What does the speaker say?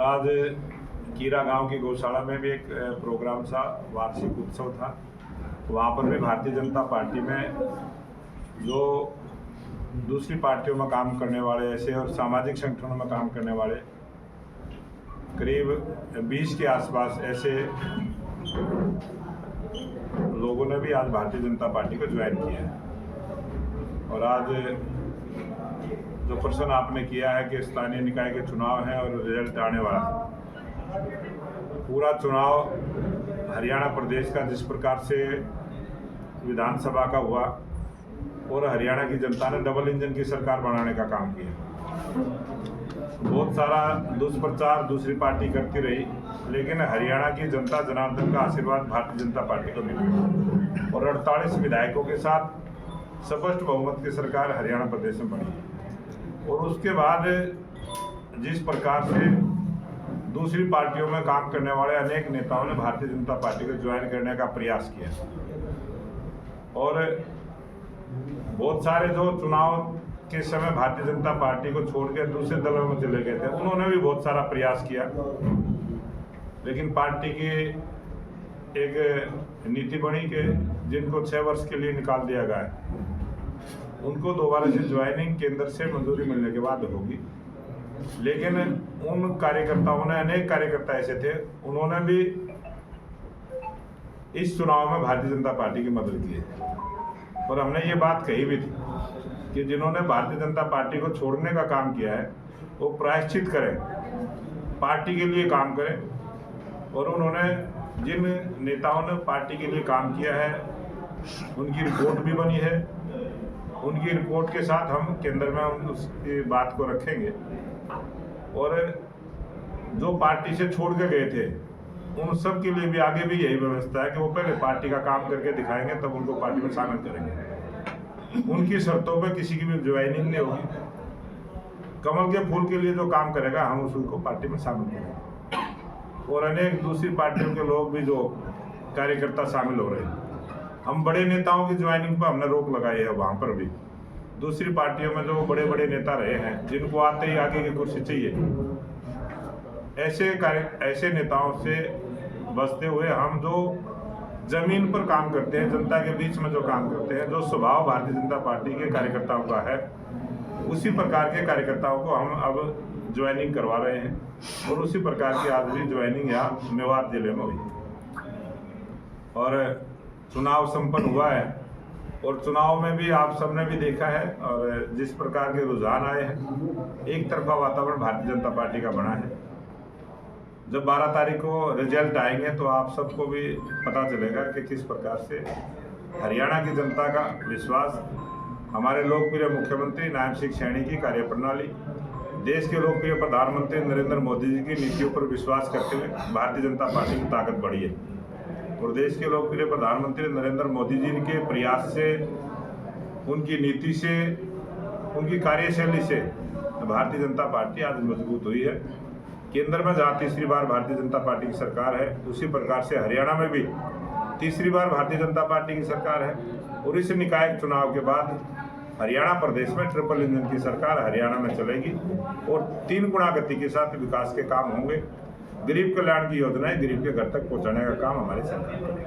आज कीरा गांव की गौशाला में भी एक प्रोग्राम था, वार्षिक उत्सव था। वहाँ पर भी भारतीय जनता पार्टी में जो दूसरी पार्टियों में काम करने वाले ऐसे और सामाजिक संगठनों में काम करने वाले करीब 20 के आसपास ऐसे लोगों ने भी आज भारतीय जनता पार्टी को ज्वाइन किया है। और आज जो प्रश्न आपने किया है कि स्थानीय निकाय के चुनाव हैं और रिजल्ट आने वाला है, पूरा चुनाव हरियाणा प्रदेश का जिस प्रकार से विधानसभा का हुआ और हरियाणा की जनता ने डबल इंजन की सरकार बनाने का काम किया। बहुत सारा दुष्प्रचार दूसरी पार्टी करती रही, लेकिन हरियाणा की जनता जनार्दन का आशीर्वाद भारतीय जनता पार्टी को मिला और 48 विधायकों के साथ स्पष्ट बहुमत की सरकार हरियाणा प्रदेश में बनी। और उसके बाद जिस प्रकार से दूसरी पार्टियों में काम करने वाले अनेक नेताओं ने भारतीय जनता पार्टी को ज्वाइन करने का प्रयास किया और बहुत सारे जो चुनाव के समय भारतीय जनता पार्टी को छोड़ के दूसरे दलों में चले गए थे, उन्होंने भी बहुत सारा प्रयास किया, लेकिन पार्टी की एक नीति बनी कि जिनको 6 वर्ष के लिए निकाल दिया गया है उनको दोबारा से ज्वाइनिंग केंद्र से मंजूरी मिलने के बाद होगी। लेकिन उन कार्यकर्ताओं ने, अनेक कार्यकर्ता ऐसे थे, उन्होंने भी इस चुनाव में भारतीय जनता पार्टी की मदद की है। और हमने ये बात कही भी थी कि जिन्होंने भारतीय जनता पार्टी को छोड़ने का काम किया है वो प्रायश्चित करें, पार्टी के लिए काम करें। और उन्होंने जिन नेताओं ने पार्टी के लिए काम किया है उनकी रिपोर्ट भी बनी है, उनकी रिपोर्ट के साथ हम केंद्र में उसकी बात को रखेंगे। और जो पार्टी से छोड़ के गए थे उन सब के लिए भी आगे भी यही व्यवस्था है कि वो पहले पार्टी का काम करके दिखाएंगे, तब उनको पार्टी में शामिल करेंगे। उनकी शर्तों पर किसी की भी ज्वाइनिंग नहीं होगी। कमल के फूल के लिए जो काम करेगा हम उसको पार्टी में शामिल करेंगे। और अनेक दूसरी पार्टियों के लोग भी जो कार्यकर्ता शामिल हो रहे हैं, हम बड़े नेताओं की ज्वाइनिंग पर हमने रोक लगाई है। वहाँ पर भी दूसरी पार्टियों में जो बड़े बड़े नेता रहे हैं, जिनको आते ही आगे की कुर्सी चाहिए, ऐसे नेताओं से बचते हुए हम जो जमीन पर काम करते हैं, जनता के बीच में जो काम करते हैं, जो स्वभाव भारतीय जनता पार्टी के कार्यकर्ताओं का है, उसी प्रकार के कार्यकर्ताओं को हम अब ज्वाइनिंग करवा रहे हैं। और उसी प्रकार की आज भी ज्वाइनिंग यहाँ मेवात जिले में हुई और चुनाव संपन्न हुआ है। और चुनाव में भी आप सबने भी देखा है और जिस प्रकार के रुझान आए हैं, एक तरफा वातावरण भारतीय जनता पार्टी का बना है। जब 12 तारीख को रिजल्ट आएंगे तो आप सबको भी पता चलेगा कि किस प्रकार से हरियाणा की जनता का विश्वास हमारे लोकप्रिय मुख्यमंत्री नायब सिंह सैनी की कार्यप्रणाली, देश के लोकप्रिय प्रधानमंत्री नरेंद्र मोदी जी की नीतियों पर विश्वास करते हुए भारतीय जनता पार्टी की ताकत बढ़ी है। और देश के लोकप्रिय प्रधानमंत्री नरेंद्र मोदी जी के प्रयास से, उनकी नीति से, उनकी कार्यशैली से भारतीय जनता पार्टी आज मजबूत हुई है। केंद्र में जहाँ तीसरी बार भारतीय जनता पार्टी की सरकार है, उसी प्रकार से हरियाणा में भी तीसरी बार भारतीय जनता पार्टी की सरकार है। और इस निकाय चुनाव के बाद हरियाणा प्रदेश में ट्रिपल इंजन की सरकार हरियाणा में चलेगी और 3 गुना गति के साथ विकास के काम होंगे। गरीब कल्याण की योजनाएं गरीब के घर तक पहुंचाने का काम हमारी सरकार करेगी।